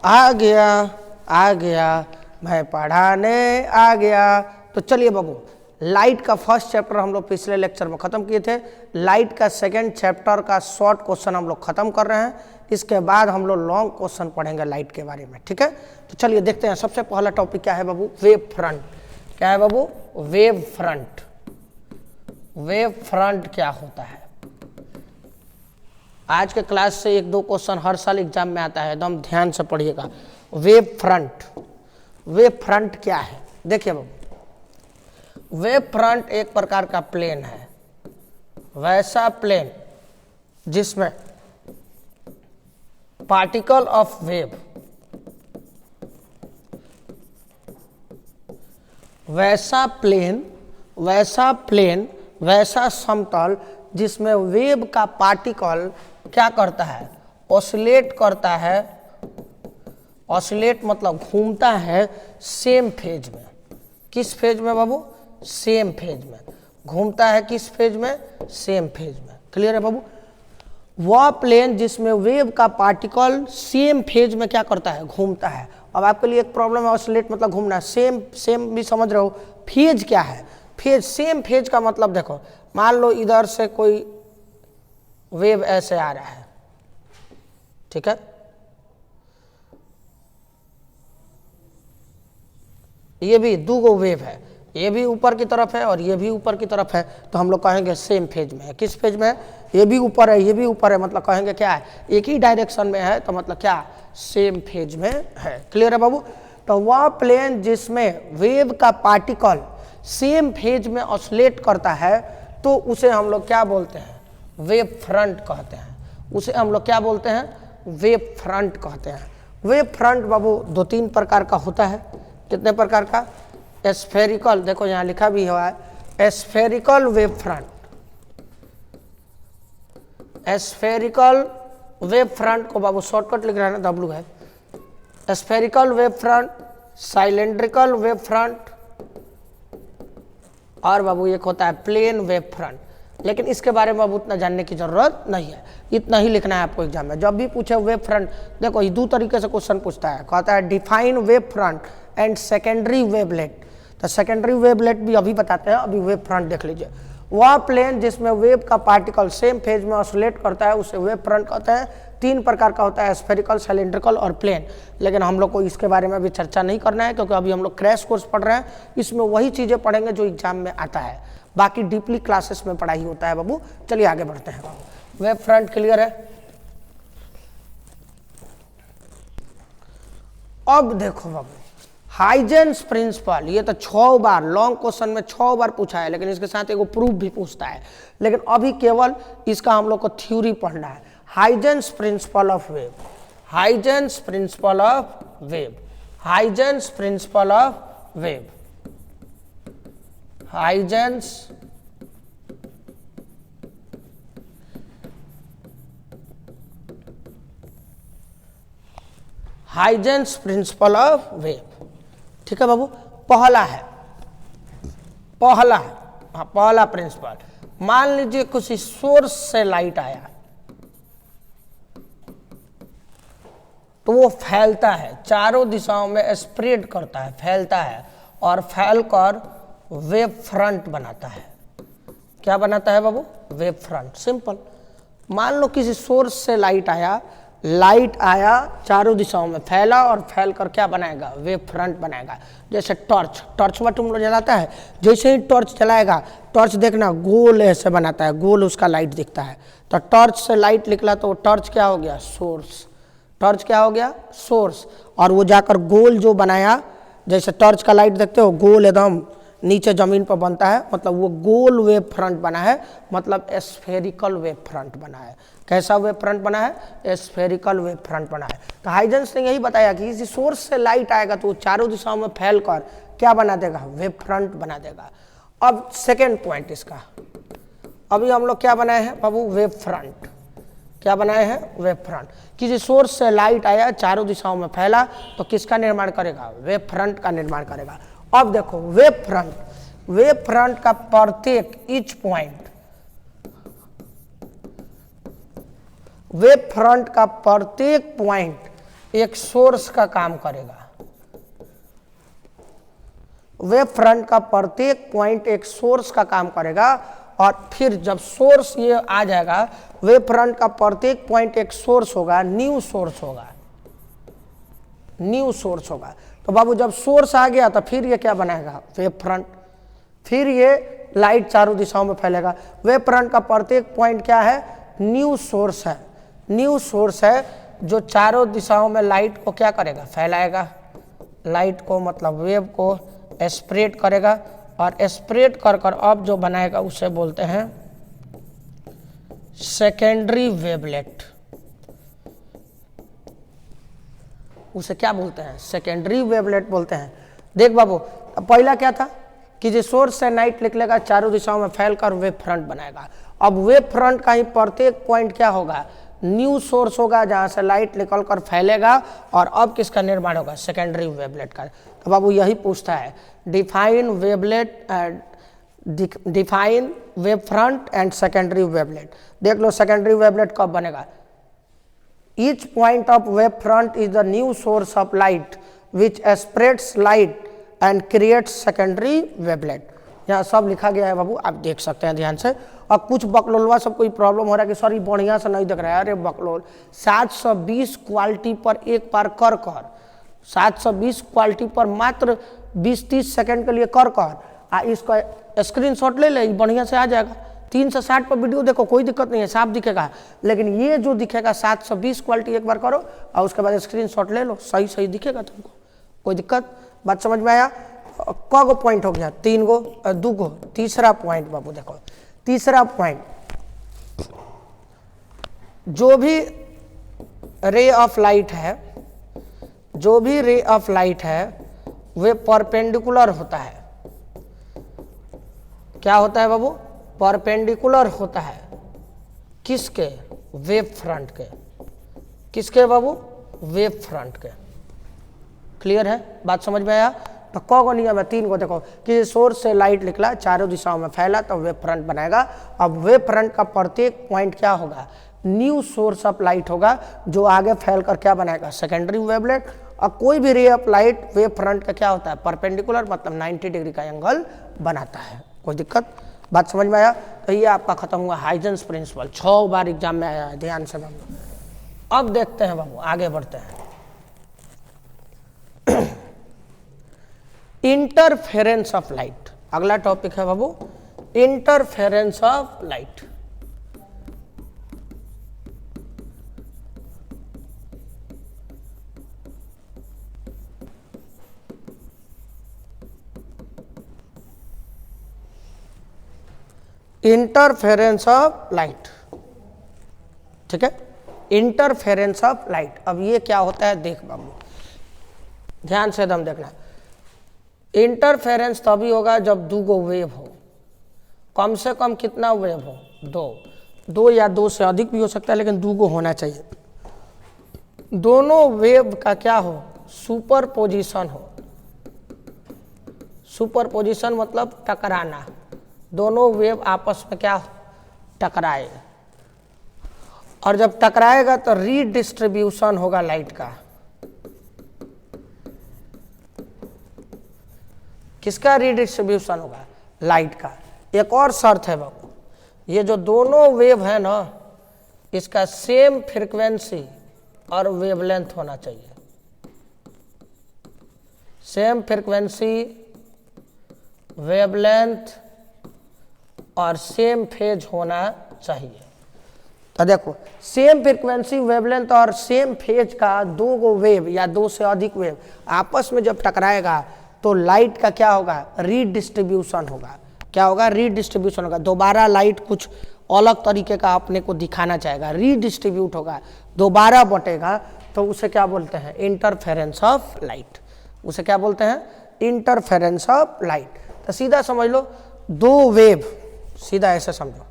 आ गया आ गया, मैं पढ़ाने आ गया। तो चलिए बाबू, लाइट का फर्स्ट चैप्टर हम लोग पिछले लेक्चर में ख़त्म किए थे। लाइट का सेकंड चैप्टर का शॉर्ट क्वेश्चन हम लोग ख़त्म कर रहे हैं। इसके बाद हम लोग लॉन्ग क्वेश्चन पढ़ेंगे लाइट के बारे में, ठीक है। तो चलिए देखते हैं, सबसे पहला टॉपिक क्या है बाबू, वेव फ्रंट। क्या है बाबू, वेव फ्रंट। वेव फ्रंट क्या होता है? आज के क्लास से एक दो क्वेश्चन हर साल एग्जाम में आता है, एकदम ध्यान से पढ़िएगा। वेव फ्रंट, वेव फ्रंट क्या है? देखिए बाबू, वेव फ्रंट एक प्रकार का प्लेन है, वैसा प्लेन जिसमें पार्टिकल ऑफ वेव, वैसा प्लेन, वैसा समतल जिसमें वेव का पार्टिकल क्या करता है, ऑसिलेट करता है। ऑसिलेट मतलब घूमता है सेम फेज में। किस फेज में बाबू? सेम फेज में घूमता है। किस फेज में? सेम फेज में। क्लियर है बाबू? वह प्लेन जिसमें वेव का पार्टिकल सेम फेज में क्या करता है, घूमता है। अब आपके लिए एक प्रॉब्लम है, ऑसिलेट मतलब घूमना, सेम भी समझ रहे हो। फेज क्या है? फेज, सेम फेज का मतलब देखो, मान लो इधर से कोई वेव ऐसे आ रहा है, ठीक है, ये भी दो गो वेव है, ये भी ऊपर की तरफ है और ये भी ऊपर की तरफ है, तो हम लोग कहेंगे सेम फेज में है। किस फेज में है? ये भी ऊपर है, ये भी ऊपर है, मतलब कहेंगे क्या है, एक ही डायरेक्शन में है, तो मतलब क्या, सेम फेज में है। क्लियर है बाबू? तो वह प्लेन जिसमें वेव का पार्टिकल सेम फेज में ऑसिलेट करता है, तो उसे हम लोग क्या बोलते हैं, वेव फ्रंट कहते हैं। उसे हम लोग क्या बोलते हैं, वेव फ्रंट कहते हैं। वेव फ्रंट बाबू दो तीन प्रकार का होता है। कितने प्रकार का? स्फेरिकल, देखो यहाँ लिखा भी हुआ है, spherical wave front. Spherical wave front को बाबू शॉर्टकट लिख रहा है ना, डब्लू है। Spherical wave front, cylindrical wave front, और बाबू एक होता है प्लेन वेव फ्रंट। लेकिन इसके बारे में अब उतना जानने की जरूरत नहीं है, इतना ही लिखना है आपको एग्जाम में। जब भी पूछे वेव फ्रंट, देखो ये दो तरीके से क्वेश्चन पूछता है, कहता है define wave front end secondary wavelet. तो सेकेंडरी वेवलेट भी अभी बताते हैं, अभी वेव फ्रंट देख लीजिए। वह प्लेन जिसमें वेव का पार्टिकल सेम फेज में ऑसिलेट करता है, उसे वेव फ्रंट कहते हैं। तीन प्रकार का होता है, स्फेरिकल, सिलिंड्रिकल और प्लेन। लेकिन हम लोग को इसके बारे में अभी चर्चा नहीं करना है, क्योंकि अभी हम लोग क्रैश कोर्स पढ़ रहे हैं। इसमें वही चीज़ें पढ़ेंगे जो एग्जाम में आता है, बाकी डीपली क्लासेस में पढ़ाई होता है बाबू। चलिए आगे बढ़ते हैं बाबू। वेव फ्रंट क्लियर है? अब देखो बाबू, हाइजेंस प्रिंसिपल, ये तो 6 बार लॉन्ग क्वेश्चन में 6 बार पूछा है, लेकिन इसके साथ एगो प्रूफ भी पूछता है। लेकिन अभी केवल इसका हम लोग को थ्योरी पढ़ना है। Huygens principle of wave, Huygens principle of wave, Huygens principle of wave, Huygens Huygens principle of wave. ठीक है बाबू, पहला है, हाँ पहला प्रिंसिपल। मान लीजिए किसी सोर्स से लाइट आया, तो वो फैलता है, चारों दिशाओं में स्प्रेड करता है, फैलता है, और फैलकर वेव फ्रंट बनाता है। क्या बनाता है बाबू? Wave front. सिंपल। मान लो किसी सोर्स से लाइट आया, चारों दिशाओं में फैला और फैलकर क्या बनाएगा, वेव फ्रंट बनाएगा। जैसे टॉर्च में तुम लोग जलाता है, जैसे ही टॉर्च जलाएगा, टॉर्च देखना गोल ऐसे बनाता है, गोल उसका लाइट दिखता है। तो टॉर्च से लाइट निकला, तो टॉर्च क्या हो गया, सोर्स। टॉर्च क्या हो गया, सोर्स। और वो जाकर गोल जो बनाया, जैसे टॉर्च का लाइट देखते हो गोल एकदम नीचे जमीन पर बनता है, मतलब वो गोल वेव फ्रंट बना है, मतलब स्फेरिकल वेव फ्रंट बना है। कैसा वेव फ्रंट बना है? स्फेरिकल वेव फ्रंट बना है। तो हाइजेंस ने यही बताया कि किसी सोर्स से लाइट आएगा तो वो चारों दिशाओं में फैलकर क्या बना देगा, वेव फ्रंट बना देगा। अब सेकेंड पॉइंट इसका, अभी हम लोग क्या बनाए हैं बाबू, वेव फ्रंट। क्या बनाए हैं? Wave front. किसी सोर्स से लाइट आया, चारों दिशाओं में फैला, तो किसका निर्माण करेगा, वेव फ्रंट का निर्माण करेगा। अब देखो वेव फ्रंट का प्रत्येक ईच पॉइंट, वेव फ्रंट का प्रत्येक पॉइंट एक सोर्स का काम करेगा। वेव फ्रंट का प्रत्येक पॉइंट एक सोर्स का काम करेगा, और फिर जब सोर्स ये आ जाएगा, वेव फ्रंट का प्रत्येक पॉइंट एक सोर्स होगा, न्यू सोर्स होगा, न्यू सोर्स होगा। तो बाबू जब सोर्स आ गया तो फिर ये क्या बनाएगा, वेव फ्रंट, फिर ये लाइट चारों दिशाओं में फैलेगा। वेव फ्रंट का प्रत्येक पॉइंट क्या है, न्यू सोर्स है, न्यू सोर्स है जो चारों दिशाओं में लाइट को क्या करेगा, फैलाएगा, लाइट को मतलब वेव को स्प्रेड करेगा, और स्प्रेड कर कर अब जो बनाएगा उसे बोलते हैं सेकेंडरी वेवलेट। उसे क्या बोलते हैं, सेकेंडरी वेवलेट बोलते हैं। देख बाबू, पहला क्या था कि जो सोर्स से लाइट निकलेगा चारों दिशाओं में फैलकर वेव फ्रंट बनाएगा। अब वेव फ्रंट का ही प्रत्येक पॉइंट क्या होगा, न्यू सोर्स होगा जहां से लाइट निकलकर फैलेगा, और अब किसका निर्माण होगा, सेकेंडरी वेवलेट का। तो बाबू यही पूछता है, define wavelet, define wave front end secondary wavelet. देख लो सेकेंडरी वेवलेट कब बनेगा, each point of wave front is the new source of light which spreads light and creates secondary wavelet। यहाँ सब लिखा गया है बाबू, आप देख सकते हैं ध्यान से। और कुछ बकलोलवा सब कोई प्रॉब्लम हो रहा है कि सर ये बढ़िया से नहीं दिख रहा है, अरे बकलोल 720 क्वालिटी पर एक बार कर 720 क्वालिटी पर मात्र 20-30 सेकंड के लिए कर इसका स्क्रीनशॉट ले ले, बढ़िया से आ जाएगा। 3 से 60 पर वीडियो देखो, कोई दिक्कत नहीं है, साफ दिखेगा। लेकिन ये जो दिखेगा 720 क्वालिटी एक बार करो और उसके बाद स्क्रीनशॉट ले लो, सही सही दिखेगा तुमको, कोई दिक्कत। बात समझ में आया। क गो पॉइंट हो गया, 3 गो 2 गो। तीसरा पॉइंट बाबू देखो, तीसरा पॉइंट, जो भी रे ऑफ लाइट है, जो भी रे ऑफ लाइट है वे परपेंडिकुलर होता है। क्या होता है बाबू, परपेंडिकुलर होता है किसके, वेव फ्रंट के। किसके बाबू, वेव फ्रंट के। क्लियर है, बात समझ में आया। तो क गो नियम है, 3 गो देखो कि सोर्स से लाइट निकला चारों दिशाओं में फैला तो वेव फ्रंट बनाएगा। अब वेव फ्रंट का प्रत्येक पॉइंट क्या होगा, न्यू सोर्स ऑफ लाइट होगा जो आगे फैल कर क्या बनाएगा, सेकेंडरी वेवलेट। और कोई भी ray of light wave front का क्या होता है, परपेंडिकुलर, मतलब 90 डिग्री का एंगल बनाता है। कोई दिक्कत, बात समझ में आया। तो ये आपका खत्म हुआ हाइजेंस प्रिंसिपल, 6 बार एग्जाम में आया है, ध्यान से बाबू। अब देखते हैं बाबू, आगे बढ़ते हैं। इंटरफेरेंस ऑफ लाइट, अगला टॉपिक है बाबू, interference of light. Interference of light, ठीक है, इंटरफेरेंस ऑफ लाइट। अब ये क्या होता है, देख बाबू ध्यान से एकदम देखना। इंटरफेरेंस तभी होगा जब 2 गो वेव हो, कम से कम कितना वेव हो, 2 या 2 से अधिक भी हो सकता है, लेकिन 2 गो होना चाहिए। दोनों वेव का क्या हो, सुपर पोजिशन हो। सुपर पोजिशन मतलब टकराना, दोनों वेव आपस में क्या टकराए, और जब टकराएगा तो रीडिस्ट्रीब्यूशन होगा लाइट का। किसका रीडिस्ट्रीब्यूशन होगा, लाइट का। एक और शर्त है बाबू, ये जो दोनों वेव है ना, इसका सेम फ्रीक्वेंसी और वेवलेंथ होना चाहिए। सेम फ्रीक्वेंसी, वेवलेंथ और सेम फेज होना चाहिए। तो देखो सेम फ्रीक्वेंसी, वेवलेंथ और सेम फेज का 2 गो वेव या 2 से अधिक वेव आपस में जब टकराएगा तो लाइट का क्या होगा, रीडिस्ट्रीब्यूशन होगा। क्या होगा, रीडिस्ट्रीब्यूशन होगा। दोबारा लाइट कुछ अलग तरीके का अपने को दिखाना चाहेगा, रीडिस्ट्रीब्यूट होगा, दोबारा बटेगा, तो उसे क्या बोलते हैं, इंटरफेरेंस ऑफ लाइट। उसे क्या बोलते हैं, इंटरफेरेंस ऑफ लाइट। तो सीधा समझ लो, 2 वेव, सीधा ऐसे समझो,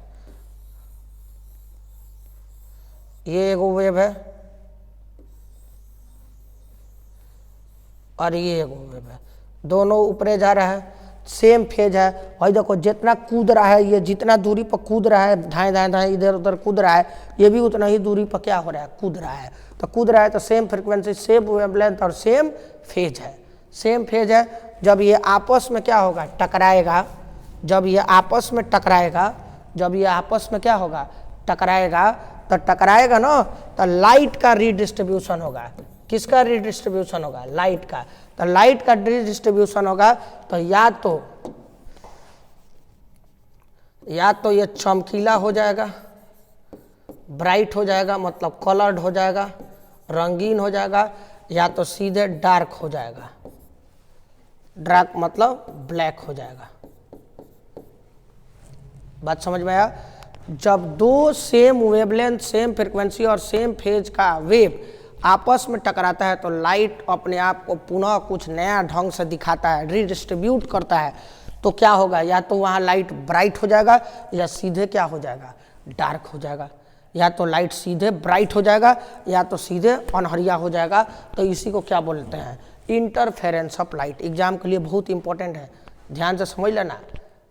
ये एगो वेव है और ये एगो वेव है, दोनों ऊपरे जा रहा है, सेम फेज है। भाई देखो जितना कूद रहा है, ये जितना दूरी पर कूद रहा है, धाएं धाएं धाएं इधर उधर कूद रहा है, ये भी उतना ही दूरी पर क्या हो रहा है, कूद रहा है। तो कूद रहा है, तो सेम फ्रीक्वेंसी, सेम वेवलेंथ और सेम फेज है, सेम फेज है। जब ये आपस में क्या होगा, टकराएगा, जब ये आपस में टकराएगा, जब ये आपस में क्या होगा, टकराएगा, तो टकराएगा ना, तो लाइट का रीडिस्ट्रीब्यूशन होगा। किसका रीडिस्ट्रीब्यूशन होगा, लाइट का। तो लाइट का रीडिस्ट्रीब्यूशन होगा तो या तो ये चमकीला हो जाएगा, ब्राइट हो जाएगा, मतलब कलर्ड हो जाएगा, रंगीन हो जाएगा, या तो सीधे डार्क हो जाएगा। डार्क मतलब ब्लैक हो जाएगा। बात समझ में आया? जब दो सेम वेवलेंथ, सेम फ्रीक्वेंसी और सेम फेज का वेव आपस में टकराता है तो लाइट अपने आप को पुनः कुछ नया ढंग से दिखाता है, रीडिस्ट्रीब्यूट करता है। तो क्या होगा, या तो वहाँ लाइट ब्राइट हो जाएगा या सीधे क्या हो जाएगा, डार्क हो जाएगा। या तो लाइट सीधे ब्राइट हो जाएगा या तो सीधे अनहरिया हो जाएगा। तो इसी को क्या बोलते हैं, इंटरफेरेंस ऑफ लाइट। एग्जाम के लिए बहुत इंपॉर्टेंट है, ध्यान से समझ लेना।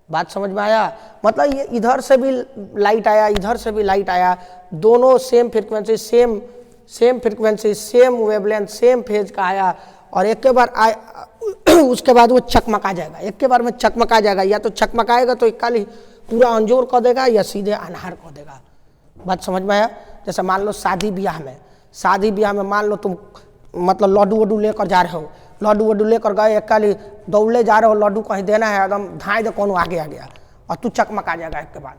बात समझ में आया? मतलब ये इधर से भी लाइट आया, इधर से भी लाइट आया, दोनों same frequency, same frequency, same wavelength, same phase का आया, और एक के बार उसके बाद वो चकमका जाएगा, एक के बार में चकमका जाएगा। या तो चकमकाएगा तो एक काली पूरा अंजोर कर देगा या सीधे अनहार कर देगा। बात समझ में आया? जैसे मान लो शादी ब्याह में मान लो तुम मतलब लड्डू वड्डू लेकर जा रहे हो, लड्डू वड्डू लेकर गए, एक काली दौड़ले जा रहे हो, लड्डू कहीं देना है, एकदम धाए दे कौन आगे आ गया और तू चकमका जाएगा एक के बाद।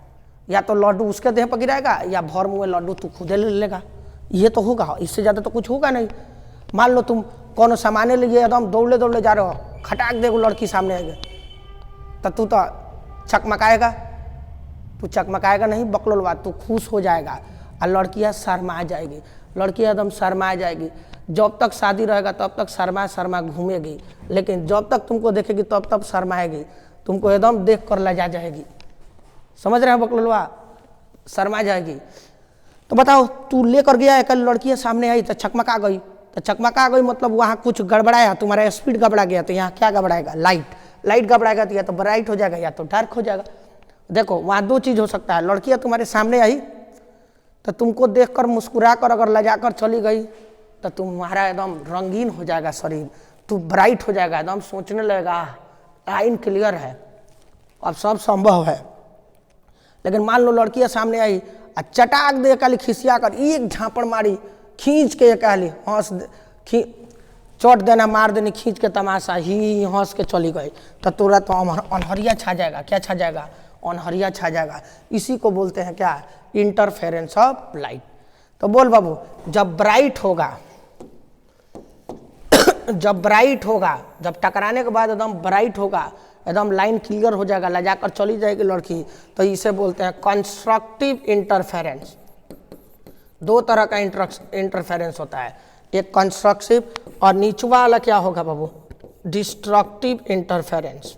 या तो लड्डू उसके देह पर गिराएगा या भर मुँह लड्डू तू खुदे ले लेगा। ये तो होगा, इससे ज़्यादा तो कुछ होगा नहीं। मान लो तुम कौन सामाने लिए एकदम दौड़ले जा रहे हो, खटाक देखो लड़की सामने आएगी तो तू तो चकमकाएगा, तू चकमकाएगा नहीं, बकलोलवा, तू खुश हो जाएगा और लड़कियाँ शर्मा जाएगी, लड़कियाँ एकदम शर्मा जाएगी। जब तक शादी रहेगा तब तक शर्मा घूमेगी, लेकिन जब तक तुमको देखेगी तब तक शर्माएगी, तुमको एकदम देख कर लजा जाएगी। समझ रहे हैं बकलोलवा? शर्मा जाएगी। तो बताओ, तू लेकर गया एक लड़कियाँ सामने आई तो चकमका गई, तो चकमका गई मतलब वहाँ कुछ गड़बड़ाया, तुम्हारा स्पीड गड़बड़ा गया, तो यहाँ क्या गड़बड़ाएगा, लाइट गड़बड़ाएगा, तो या तो ब्राइट हो जाएगा या तो डार्क हो जाएगा। देखो वहाँ दो चीज़ हो सकता है, लड़कियाँ तुम्हारे सामने आई तो तुमको देखकर मुस्कुरा कर अगर लजा कर चली गई तो तुम्हारा एकदम रंगीन हो जाएगा शरीर, तू ब्राइट हो जाएगा, एकदम सोचने लगेगा, लाइन क्लियर है, अब सब संभव है। लेकिन मान लो लड़कियाँ सामने आई और चटाक दे काली खिसिया कर एक झापड़ मारी, खींच के काली चोट देना, मार देनी, खींच के तमाशा ही हंस के चली गई, तो तुरंत अनहरिया छा जाएगा। क्या छा जाएगा? अनहरिया छा जाएगा। इसी को बोलते हैं क्या, इंटरफेरेंस ऑफ लाइट। तो बोल बाबू, जब ब्राइट होगा जब टकराने के बाद एकदम ब्राइट होगा, एकदम लाइन क्लियर हो जाएगा, लजाकर चली जाएगी लड़की, तो इसे बोलते हैं कंस्ट्रक्टिव इंटरफेरेंस। दो तरह का इंटरफेरेंस होता है, एक कंस्ट्रक्टिव और नीचवा वाला क्या होगा बाबू, डिस्ट्रक्टिव इंटरफेरेंस।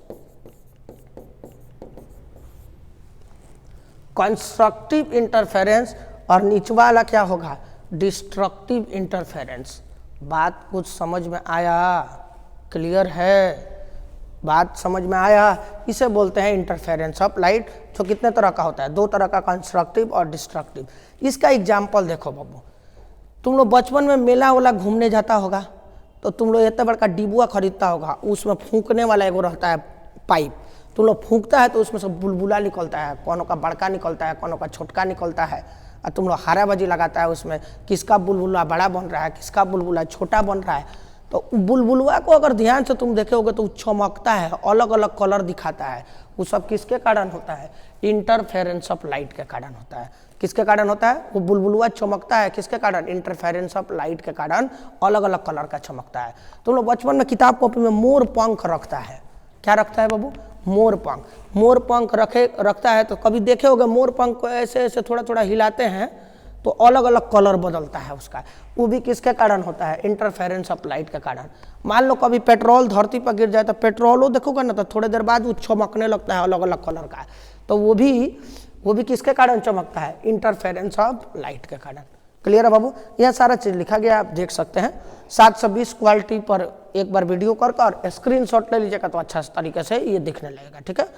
कंस्ट्रक्टिव इंटरफेरेंस और नीचवा वाला क्या होगा, डिस्ट्रक्टिव इंटरफेरेंस। बात कुछ समझ में आया? क्लियर है? बात समझ में आया? इसे बोलते हैं इंटरफेरेंस ऑफ लाइट, जो कितने तरह का होता है, दो तरह का, कंस्ट्रक्टिव और डिस्ट्रक्टिव। इसका एग्जाम्पल देखो बाबू, तुम लोग बचपन में मेला वाला घूमने जाता होगा तो तुम लोग इतना बड़का डिबुआ खरीदता होगा, उसमें फूंकने वाला एगो रहता है पाइप, तुम लोग फूंकता है तो उसमें से बुलबुला निकलता है, कोनो का बड़का निकलता है, कोनो का छोटका निकलता है, और तुम लोग हाराबाजी लगाता है उसमें, किसका बुलबुला बड़ा बन रहा है, किसका बुलबुला छोटा बन रहा है। तो बुलबुलवा को अगर ध्यान से तुम देखोगे तो चमकता है, अलग अलग कलर दिखाता है। वो सब किसके कारण होता है, इंटरफेरेंस ऑफ लाइट के कारण होता है। किसके कारण होता है, वो बुलबुलवा चमकता है, किसके कारण, इंटरफेरेंस ऑफ लाइट के कारण अलग अलग कलर का चमकता है। तुम लोग बचपन में किताब कॉपी में मोर पंख रखता है, क्या रखता है बाबू, मोर पंख रखता है। तो कभी देखे होगे मोर पंख को ऐसे ऐसे थोड़ा थोड़ा हिलाते हैं तो अलग अलग कलर बदलता है उसका, वो भी किसके कारण होता है, इंटरफेरेंस ऑफ लाइट के कारण। मान लो कभी पेट्रोल धरती पर गिर जाए तो पेट्रोलो देखोगे ना तो थोड़ी देर बाद वो चमकने लगता है अलग अलग कलर का, तो वो भी किसके कारण चमकता है, इंटरफेरेंस ऑफ लाइट के कारण। क्लियर है बाबू? यह सारा चीज़ लिखा गया, आप देख सकते हैं। 720 क्वालिटी पर एक बार वीडियो कर और स्क्रीनशॉट ले लीजिएगा तो अच्छा तरीके से ये दिखने लगेगा। ठीक है,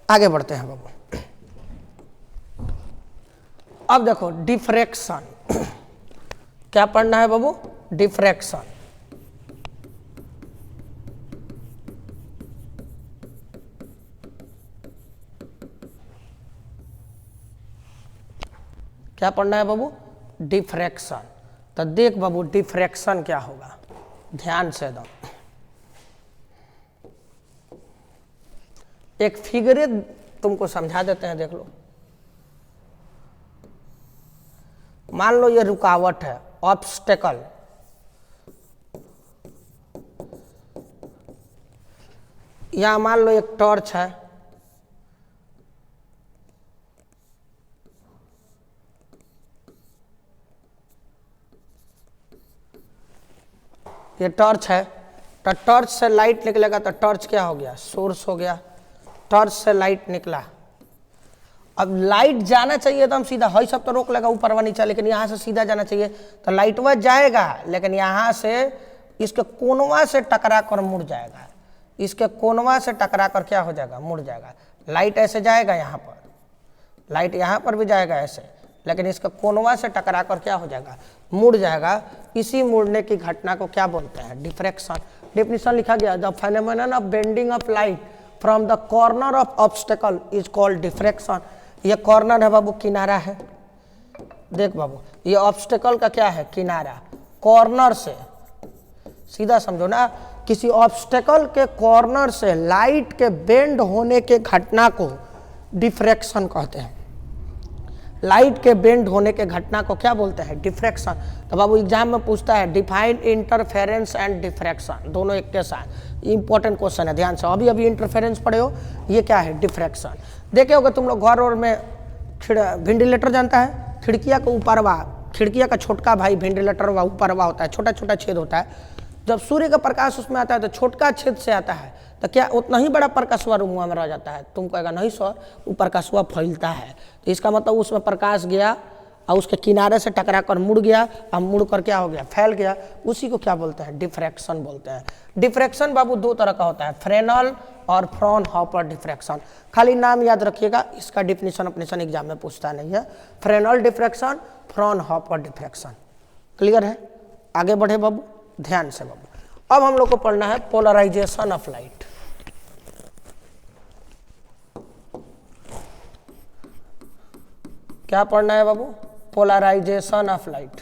आगे बढ़ते हैं बाबू। अब देखो डिफ्रैक्शन क्या पढ़ना है बाबू? डिफ्रैक्शन। क्या पढ़ना है बाबू? डिफ्रैक्शन। तो देख बाबू डिफ्रैक्शन क्या होगा, ध्यान से दो। एक फिगरे तुमको समझा देते हैं, देख लो। मान लो ये रुकावट है, ऑब्स्टेकल। यहां मान लो एक टॉर्च है, ये टॉर्च है, तो टॉर्च से लाइट निकलेगा तो टॉर्च क्या हो गया? सोर्स हो गया। टॉर्च से लाइट निकला, अब लाइट जाना चाहिए तो हम सीधा हई सब तो रोक लेगा ऊपर वा नीचा, लेकिन यहाँ से सीधा जाना चाहिए तो लाइट वह जाएगा, लेकिन यहाँ से इसके कोनवा से टकरा कर मुड़ जाएगा। इसके कोनवा से टकरा कर क्या हो जाएगा? मुड़ जाएगा। लाइट ऐसे जाएगा यहाँ पर, लाइट यहाँ पर भी जाएगा ऐसे, लेकिन इसका कोनवा से टकरा कर क्या हो जाएगा? मुड़ जाएगा। इसी मुड़ने की घटना को क्या बोलते हैं? डिफ्रैक्शन। डेफिनेशन लिखा गया, the phenomenon of bending of light from the corner of obstacle is called diffraction. ये कॉर्नर है बाबू, किनारा है। देख बाबू ये ऑब्स्टेकल का क्या है? किनारा। कॉर्नर से सीधा समझो ना, किसी ऑब्स्टेकल के कॉर्नर से लाइट के बेंड होने के घटना को डिफ्रैक्शन कहते हैं। लाइट के बेंड होने के घटना को क्या बोलते हैं? डिफ्रैक्शन। तो बाबू एग्जाम में पूछता है डिफाइन इंटरफेरेंस एंड डिफ्रैक्शन, दोनों एक के साथ। इंपॉर्टेंट क्वेश्चन है, ध्यान से। अभी अभी इंटरफेरेंस पढ़े हो, ये क्या है? डिफ्रैक्शन। देखे होगा तुम लोग घर और में वेंटिलेटर जानता है, खिड़कियाँ का ऊपर वा, खिड़कियाँ का छोटका भाई वेंटिलेटर वा ऊपर वा होता है, छोटा छोटा छेद होता है। जब सूर्य का प्रकाश उसमें आता है तो छोटका छेद से आता है, तो क्या उतना ही बड़ा प्रकाशवा रूम में रह जाता है? तुम कहेगा नहीं सर, वो प्रकाशवा फैलता है। तो इसका मतलब उसमें प्रकाश गया और उसके किनारे से टकरा कर मुड़ गया, और मुड़ कर क्या हो गया? फैल गया। उसी को क्या बोलते हैं? डिफ्रैक्शन बोलते हैं। डिफ्रैक्शन बाबू दो तरह का होता है, फ्रेनल और फ्रॉनहोफर डिफ्रैक्शन। खाली नाम याद रखिएगा, इसका डिफिनीशन अपने एग्जाम में पूछता नहीं है। Fresnel diffraction, Fraunhofer diffraction. Clear है? आगे बढ़े बाबू, ध्यान से बाबू। अब हम लोग को पढ़ना है पोलराइजेशन ऑफ लाइट। क्या पढ़ना है बाबू? Polarisation of light.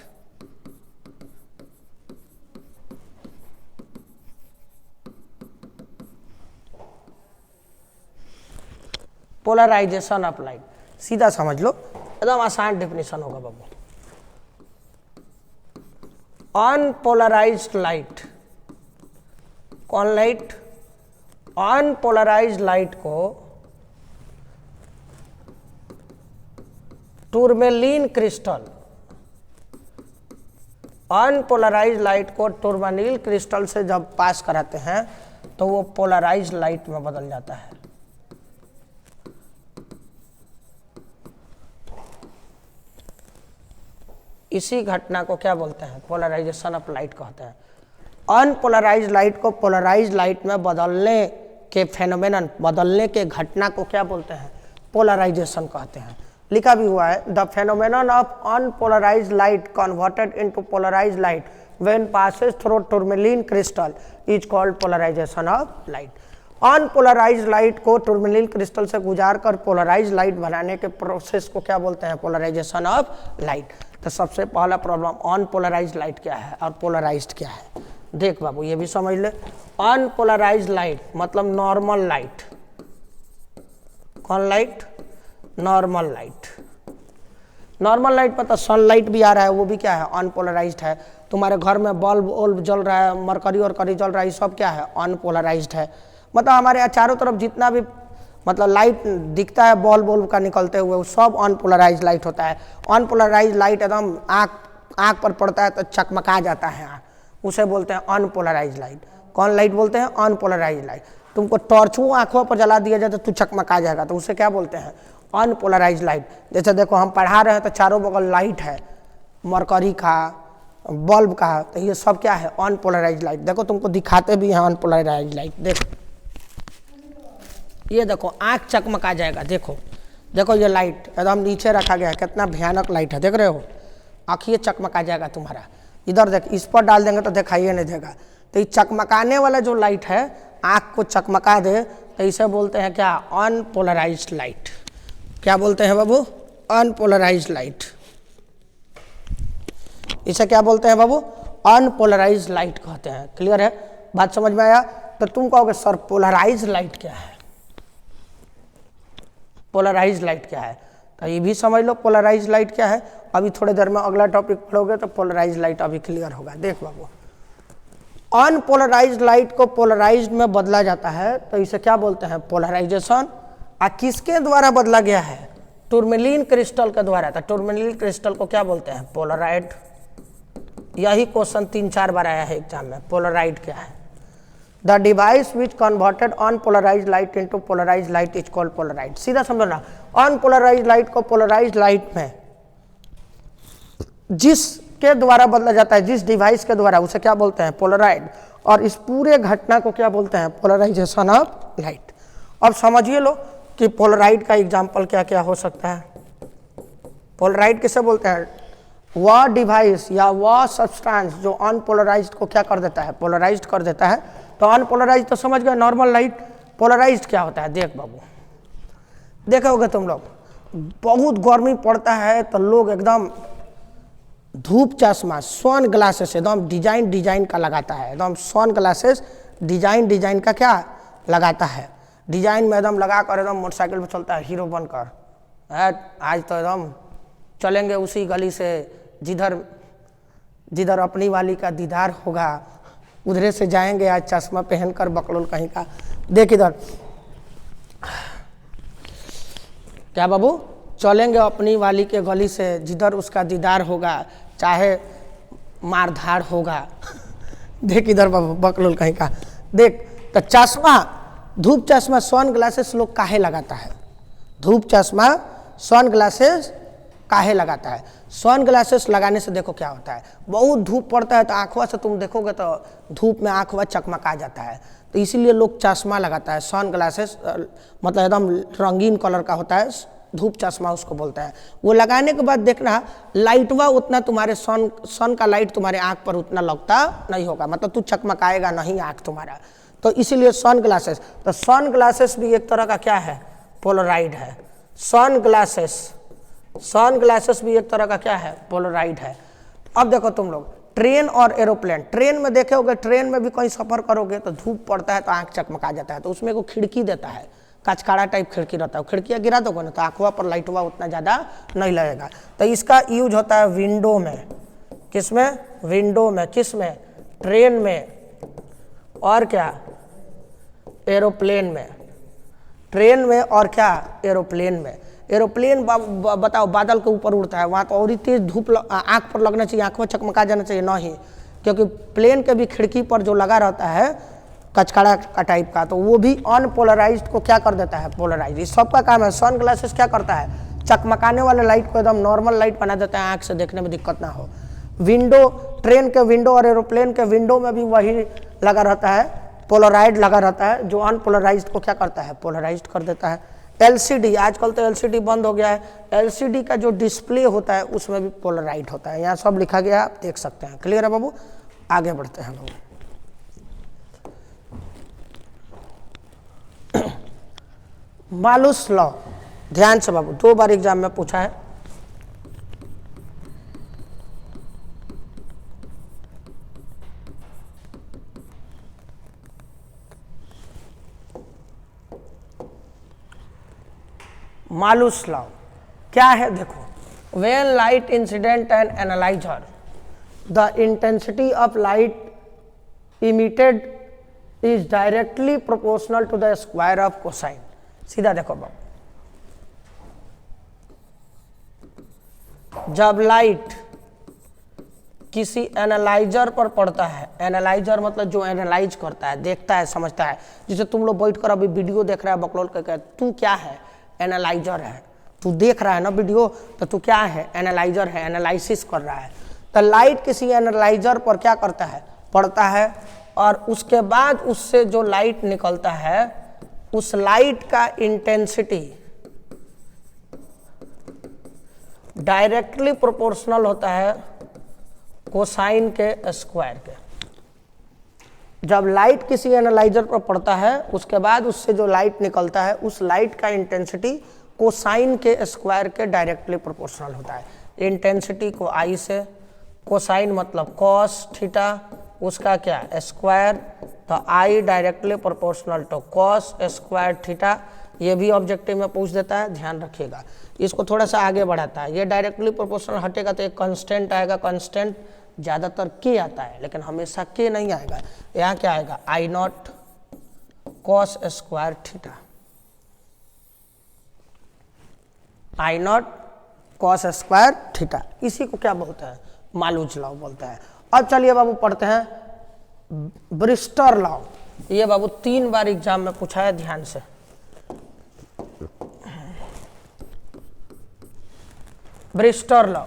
Polarisation of light सीधा समझ लो, एकदम आसान डेफिनेशन होगा बाबू। अनपोलराइज्ड लाइट, कौन लाइट? अनपोलराइज्ड लाइट को टूरमेलिन क्रिस्टल, अनपोलराइज्ड लाइट को टूरमेलिन क्रिस्टल से जब पास कराते हैं तो वो पोलराइज्ड लाइट में बदल जाता है। इसी घटना को क्या बोलते हैं? पोलराइजेशन ऑफ लाइट कहते हैं। अनपोलराइज्ड लाइट को पोलराइज्ड लाइट में बदलने के फेनोमेनन, बदलने के घटना को क्या बोलते हैं? पोलराइजेशन कहते हैं। लिखा भी हुआ है, the phenomenon of unpolarised light converted into polarised light when passes through tourmaline crystal is called polarisation of light. Unpolarised light को टूरमेलिन क्रिस्टल से गुजार कर पोलराइज्ड लाइट बनाने के प्रोसेस को क्या बोलते हैं? Polarisation of light. तो सबसे पहला प्रॉब्लम, अनपोलराइज्ड लाइट क्या है और पोलराइज्ड क्या है? देख बाबू ये भी समझ ले। अनपोलराइज्ड लाइट मतलब नॉर्मल लाइट। कौन light? Normal light. Normal light पर तो सनलाइट भी आ रहा है, वो भी क्या है? अनपोलराइज्ड है। तुम्हारे घर में बल्ब ओल्ब जल रहा है, मरकरी और करी जल रहा है, ये सब क्या है? अनपोलराइज्ड है। मतलब हमारे चारों तरफ जितना भी मतलब लाइट दिखता है बल्ब ओल्ब का निकलते हुए, वो सब अनपोलराइज्ड लाइट होता है। अनपोलराइज्ड लाइट एकदम आँख पर पड़ता है तो चकमका जाता है आँख, उसे बोलते हैं अनपोलराइज्ड लाइट। कौन लाइट बोलते हैं? Unpolarised light. तुमको टॉर्चू आंखों पर जला दिया जाए तो तू चकमका जाएगा, तो उसे क्या बोलते हैं? Unpolarised light. जैसे देखो हम पढ़ा रहे हैं तो चारों बगल लाइट है, मरकरी का, बल्ब का, तो ये सब क्या है? Unpolarised light. देखो तुमको दिखाते भी हैं अनपोलराइज्ड लाइट। देखो ये देखो आंख चकमका जाएगा। देखो देखो ये लाइट एकदम नीचे रखा गया है, कितना भयानक लाइट है, देख रहे हो? आँखिए चकमका जाएगा तुम्हारा। इधर देख, इस पर डाल देंगे तो दिखाइए नहीं देगा। तो ये चकमकाने वाला जो लाइट है, आँख को चकमका दे, तो इसे बोलते हैं क्या, अनपोलराइज्ड लाइट। क्या बोलते हैं बाबू, अनपोलराइज्ड लाइट। इसे क्या बोलते हैं बाबू, अनपोलराइज्ड लाइट कहते हैं। क्लियर है, बात समझ में आया। तो तुम कहोगे सर पोलराइज्ड लाइट क्या है, पोलराइज्ड लाइट क्या है, तो ये भी समझ लो पोलराइज्ड लाइट क्या है। अभी थोड़ी देर में अगला टॉपिक पढ़ोगे तो पोलराइज्ड लाइट अभी क्लियर होगा। देख बाबू, अनपोलराइज्ड लाइट को पोलराइज्ड में बदला जाता है, तो इसे क्या बोलते हैं, पोलराइजेशन। और किसके द्वारा बदला गया है, टूरमेलिन क्रिस्टल के द्वारा। तो टूरमेलिन क्रिस्टल को क्या बोलते हैं, पोलराइड। यही क्वेश्चन 3-4 बार आया है एग्जाम में, पोलराइड क्या है। The device which converted unpolarised light into polarised light is called polaroid. सीधा समझो ना, अनपोलराइज्ड लाइट को पोलराइज्ड लाइट में जिसके द्वारा बदला जाता है, जिस डिवाइस के द्वारा, उसे क्या बोलते हैं, पोलराइड। और इस पूरे घटना को क्या बोलते हैं, पोलराइजेशन ऑफ लाइट। अब समझिए लो कि पोलराइड का एग्जाम्पल क्या क्या हो सकता है। पोलराइड किसे बोलते हैं, वह डिवाइस या वह सब्सटेंस जो अनपोलराइज्ड को क्या कर देता है, पोलराइज्ड कर देता है। तो अनपोलराइज्ड तो समझ गए नॉर्मल लाइट, पोलराइज्ड क्या होता है। देख बाबू, देखोगे तुम लोग, बहुत गर्मी पड़ता है तो लोग एकदम धूप चश्मा, सन ग्लासेस एकदम डिजाइन का लगाता है, एकदम सन ग्लासेस डिजाइन का क्या लगाता है, डिजाइन में एकदम लगा कर एकदम मोटरसाइकिल पे चलता है हीरो बनकर। आज तो एकदम चलेंगे उसी गली से जिधर अपनी वाली का दीदार होगा, उधरे से जाएंगे आज चश्मा पहनकर बकलोल कहीं का। देख इधर, क्या बाबू, चलेंगे अपनी वाली के गली से जिधर उसका दीदार होगा, चाहे मारधाड़ होगा। देख इधर बाबू, बकलोल कहीं का। देख, तो चश्मा, धूप चश्मा, सन ग्लासेस लोग काहे लगाता है, धूप चश्मा सन ग्लासेस काहे लगाता है। सन ग्लासेस लगाने से देखो क्या होता है, बहुत धूप पड़ता है तो आँखों से तुम देखोगे तो धूप में आँखों चकमका जाता है, तो इसीलिए लोग चश्मा लगाता है। सन ग्लासेस मतलब एकदम रंगीन कलर का होता है, धूप चश्मा उसको बोलता है। वो लगाने के बाद देखना लाइटवा उतना तुम्हारे सन का लाइट तुम्हारे आँख पर उतना लगता नहीं होगा, मतलब तू चकमकाएगा नहीं आँख तुम्हारा, तो इसीलिए सन ग्लासेस। तो सन ग्लासेस भी एक तरह का क्या है, पोलराइड है। सन ग्लासेस भी एक तरह का क्या है, पोलराइड है। अब देखो तुम लोग, ट्रेन और एरोप्लेन, ट्रेन में देखे होगे, ट्रेन में भी कहीं सफर करोगे तो धूप पड़ता है तो आँख चकमका जाता है, तो उसमें को खिड़की देता है, कचकाड़ा टाइप खिड़की रहता है, खिड़कियाँ गिरा दोगे ना तो आँखवा पर लाइटवा उतना ज़्यादा नहीं लगेगा। तो इसका यूज होता है विंडो में, किसमें, विंडो में, किस में, ट्रेन में, और क्या, एरोप्लेन में। ट्रेन में और क्या, एरोप्लेन में। एरोप्लेन बताओ बादल के ऊपर उड़ता है, वहाँ तो और ही तेज धूप आँख पर लगना चाहिए, आँख में चकमका जाना चाहिए, नहीं, क्योंकि प्लेन के भी खिड़की पर जो लगा रहता है कचकाड़ा का टाइप का, तो वो भी अनपोलराइज्ड को क्या कर देता है, पोलराइज। इस सबका काम है। सन ग्लासेस क्या करता है, चकमकाने वाले लाइट को एकदम नॉर्मल लाइट बना देता है, आँख से देखने में दिक्कत ना हो। विंडो, ट्रेन के विंडो और एरोप्लेन के विंडो में भी वही लगा रहता है, पोलराइड लगा रहता है, जो अनपोलराइज्ड को क्या करता है, पोलराइज्ड कर देता है। एलसीडी, आजकल तो एलसीडी बंद हो गया है, एलसीडी का जो डिस्प्ले होता है उसमें भी पोलराइड होता है। यहाँ सब लिखा गया है, आप देख सकते हैं। क्लियर है बाबू, आगे बढ़ते हैं बाबू। मालूस लॉ, ध्यान से बाबू, 2 बार एग्जाम में पूछा है। मालूस लॉ क्या है, देखो, when light incident and analyser, the intensity of light emitted is directly proportional to the square of cosine. सीधा देखो बाबू, जब लाइट किसी एनालाइजर पर पड़ता है, एनालाइजर मतलब जो एनालाइज करता है, देखता है, समझता है, जिसे तुम लोग बैठ कर अभी वीडियो देख रहा है बकलोल के, तू क्या है, एनालाइजर है, तू देख रहा है ना वीडियो, तो तू क्या है, एनालाइजर है, एनालिसिस कर रहा है। तो लाइट किसी एनालाइजर पर क्या करता है, पड़ता है, और उसके बाद उससे जो लाइट निकलता है, उस लाइट का इंटेंसिटी डायरेक्टली प्रोपोर्शनल होता है कोसाइन के स्क्वायर के। जब लाइट किसी एनालाइजर पर पड़ता है उसके बाद उससे जो लाइट निकलता है उस लाइट का इंटेंसिटी कोसाइन के स्क्वायर के डायरेक्टली प्रोपोर्शनल होता है। इंटेंसिटी को आई से, कोसाइन मतलब कॉस थीटा, उसका क्या स्क्वायर, तो I directly proportional to cos square theta. ये भी ऑब्जेक्टिव में पूछ देता है, ध्यान रखिएगा। इसको थोड़ा सा आगे बढ़ाता है, ये डायरेक्टली प्रोपोर्शनल हटेगा तो एक कांस्टेंट आएगा, कांस्टेंट ज़्यादातर के आता है लेकिन हमेशा के नहीं आएगा। यहाँ क्या आएगा I naught cos square theta, I naught cos square theta. इसी को क्या बोलते हैं मालूज लॉ बोलते हैं। अब चलिए बाबू पढ़ते हैं ब्रिस्टर लॉ। ये बाबू 3 बार एग्जाम में पूछा है, ध्यान से। ब्रिस्टर लॉ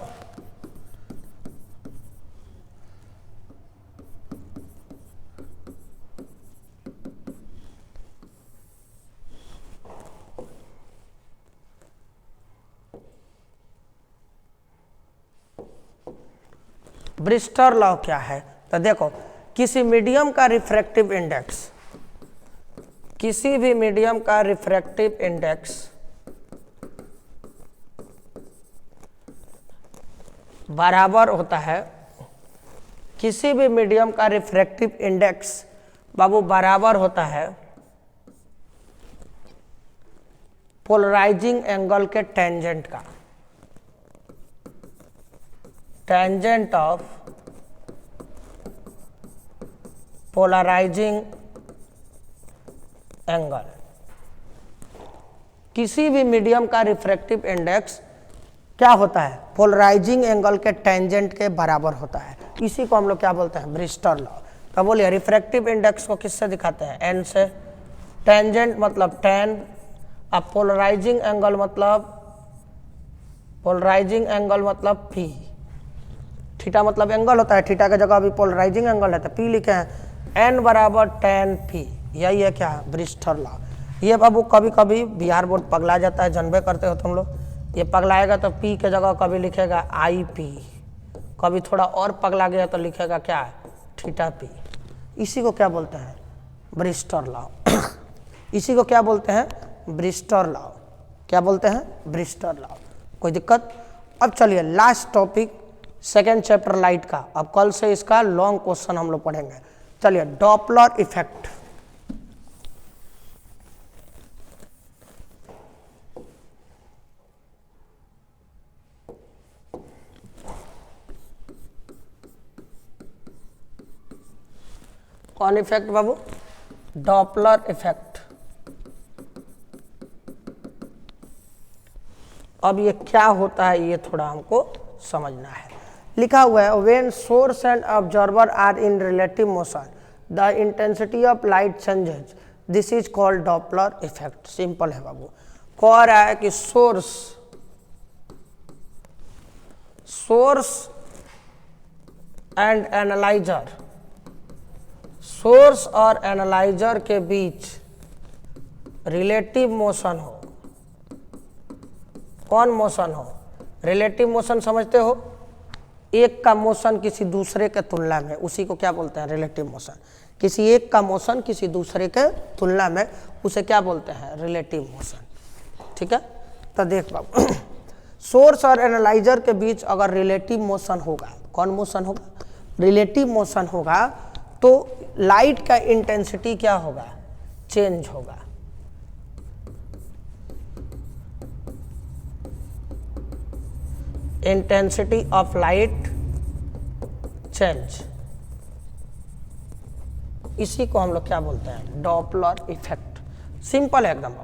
ब्रिस्टर लॉ क्या है, तो देखो किसी मीडियम का रिफ्रैक्टिव इंडेक्स, किसी भी मीडियम का रिफ्रैक्टिव इंडेक्स बराबर होता है, किसी भी मीडियम का रिफ्रैक्टिव इंडेक्स बाबू बराबर होता है पोलराइजिंग एंगल के टेंजेंट का, टेंजेंट ऑफ पोलराइजिंग एंगल। किसी भी मीडियम का रिफ्रैक्टिव इंडेक्स क्या होता है पोलराइजिंग एंगल के टेंजेंट के बराबर होता है। इसी को हम लोग क्या बोलते हैं ब्रिस्टर लॉ। तो बोलिए रिफ्रैक्टिव इंडेक्स को किससे दिखाते हैं एन से, टेंजेंट मतलब टेन, अब पोलराइजिंग एंगल मतलब पी, थीटा मतलब एंगल होता है, थीटा की जगह अभी पोलराइजिंग एंगल है तो पी लिखे हैं, एन बराबर टेन पी। यही है क्या ब्रिस्टर लॉ। ये बाबू कभी कभी बिहार बोर्ड पगला जाता है, जानबे करते हो तुम लोग। ये पगलाएगा तो पी के जगह कभी लिखेगा आई पी, कभी थोड़ा और पगला गया तो लिखेगा क्या थीटा पी। इसी को क्या बोलते हैं ब्रिस्टर लॉ। इसी को क्या बोलते हैं ब्रिस्टर लॉ। क्या बोलते हैं ब्रिस्टर लॉ। कोई दिक्कत। अब चलिए last topic second chapter light का। अब कल से इसका लॉन्ग क्वेश्चन हम लोग पढ़ेंगे। चलिए डॉपलर इफेक्ट। कौन इफेक्ट बाबू डॉपलर इफेक्ट। अब ये क्या होता है ये थोड़ा हमको समझना है। लिखा हुआ है when source and observer are in relative motion the intensity of light changes, this is called Doppler effect. Simple है बाबू। कह रहा है कि सोर्स एंड एनालाइजर, सोर्स और एनालाइजर के बीच रिलेटिव मोशन हो। कौन मोशन हो रिलेटिव मोशन समझते हो, एक का मोशन किसी दूसरे के तुलना में, उसी को क्या बोलते हैं रिलेटिव मोशन। किसी एक का मोशन किसी दूसरे के तुलना में उसे क्या बोलते हैं रिलेटिव मोशन। ठीक है। तो देख बाबू सोर्स और एनालाइजर के बीच अगर रिलेटिव मोशन होगा, कौन मोशन होगा रिलेटिव मोशन होगा, तो लाइट का इंटेंसिटी क्या होगा चेंज होगा। इंटेंसिटी ऑफ लाइट चेंज, इसी को हम लोग क्या बोलते हैं डॉपलर इफेक्ट। सिंपल है एकदम।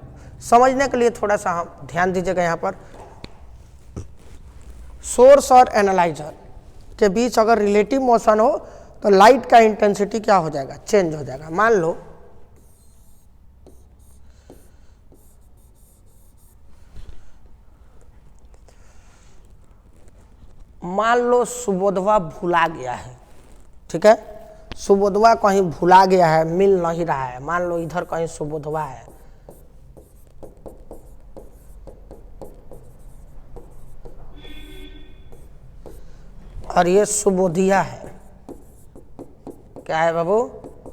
समझने के लिए थोड़ा सा हम ध्यान दीजिएगा। यहाँ पर सोर्स और एनालाइजर के बीच अगर रिलेटिव मोशन हो तो लाइट का इंटेंसिटी क्या हो जाएगा चेंज हो जाएगा। मान लो सुबोधवा भुला गया है। ठीक है, सुबोधवा कहीं भुला गया है, मिल नहीं रहा है। मान लो इधर कहीं सुबोधवा है, और ये सुबोधिया है। क्या है बाबू?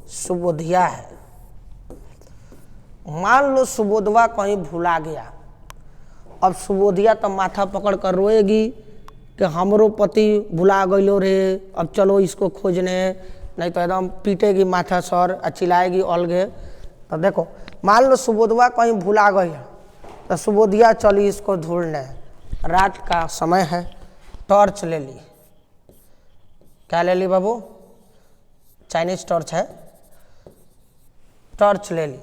सुबोधिया है। मान लो सुबोधवा कहीं भुला गया, अब सुबोधिया तो माथा पकड़ कर रोएगी कि हमरो पति भुला गइलो रे, अब चलो इसको खोजने, नहीं तो एकदम पीटेगी माथा सर और चिल्लाएगी अलगे। तो देखो मान लो सुबोधवा कहीं भुला गई तो सुबोधिया चली इसको ढूंढने, रात का समय है, टॉर्च ले ली। क्या ले ली बाबू? चाइनीज टॉर्च है, टॉर्च ले ली।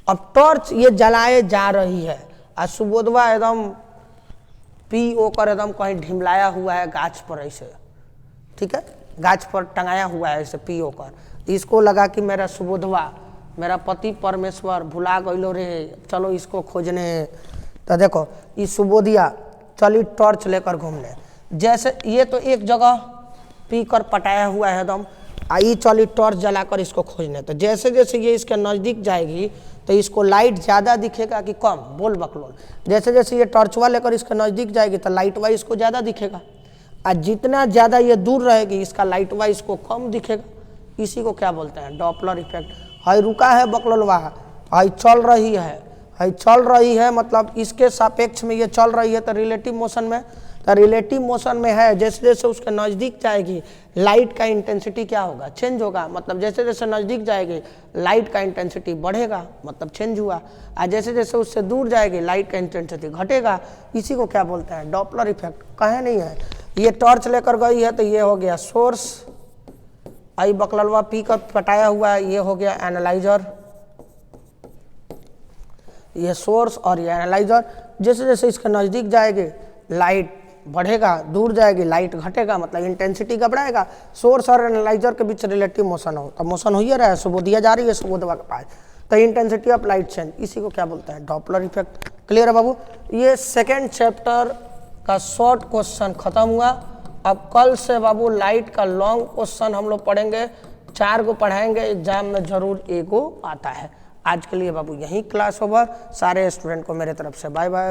अब टॉर्च ये जलाए जा रही है और सुबोधवा एकदम पी ओकर एकदम कहीं ढिमलाया हुआ है गाछ पर ऐसे, ठीक है, गाछ पर टंगाया हुआ है ऐसे पी ओकर। इसको लगा कि मेरा सुबोधवा, मेरा पति परमेश्वर भुला गइलो रे, चलो इसको खोजने। तो देखो ये सुबोधिया चली टॉर्च लेकर घूमने। जैसे ये तो एक जगह पी कर पटाया हुआ है एकदम, आई चली टॉर्च जलाकर इसको खोजने। तो जैसे जैसे ये इसके नज़दीक जाएगी तो इसको लाइट ज़्यादा दिखेगा कि कम? बोल बकलोल। जैसे जैसे ये टॉर्चवा लेकर इसके नज़दीक जाएगी तो लाइटवा इसको ज़्यादा दिखेगा, और जितना ज़्यादा ये दूर रहेगी इसका लाइटवा इसको कम दिखेगा। इसी को क्या बोलते हैं? Doppler effect. हाई रुका है बकलोलवा, हाई चल रही है, हाई चल रही है मतलब इसके सापेक्ष में ये चल रही है, तो रिलेटिव मोशन में, तो रिलेटिव मोशन में है। जैसे जैसे उसके नज़दीक जाएगी लाइट का इंटेंसिटी क्या होगा? चेंज होगा। मतलब जैसे जैसे नज़दीक जाएगी लाइट का इंटेंसिटी बढ़ेगा, मतलब चेंज हुआ। और जैसे जैसे उससे दूर जाएगी लाइट का इंटेंसिटी घटेगा। इसी को क्या बोलते हैं? Doppler effect. कहे नहीं है? ये टॉर्च लेकर गई है तो ये हो गया सोर्स, आई बकललवा पी कर पटाया हुआ है, ये हो गया एनालाइजर, ये सोर्स और ये एनालाइजर। जैसे जैसे इसके नज़दीक जाएगी लाइट बढ़ेगा, दूर जाएगी लाइट घटेगा, मतलब इंटेंसिटी घबराएगा। सोर्स और एनालाइजर के बीच रिलेटिव मोशन हो, तो मोशन हो ही रहा है, सुबोधिया जा रही है सुबोधवा के पास, तो इंटेंसिटी ऑफ लाइट चेंज। इसी को क्या बोलते हैं? Doppler effect. क्लियर है बाबू? ये सेकेंड चैप्टर का शॉर्ट क्वेश्चन खत्म हुआ। अब कल से बाबू लाइट का लॉन्ग क्वेश्चन हम लोग पढ़ेंगे, 4 को पढ़ाएंगे, एग्जाम में जरूर 1 आता है। आज के लिए बाबू यही क्लास ओवर। सारे स्टूडेंट को मेरे तरफ से बाय बाय।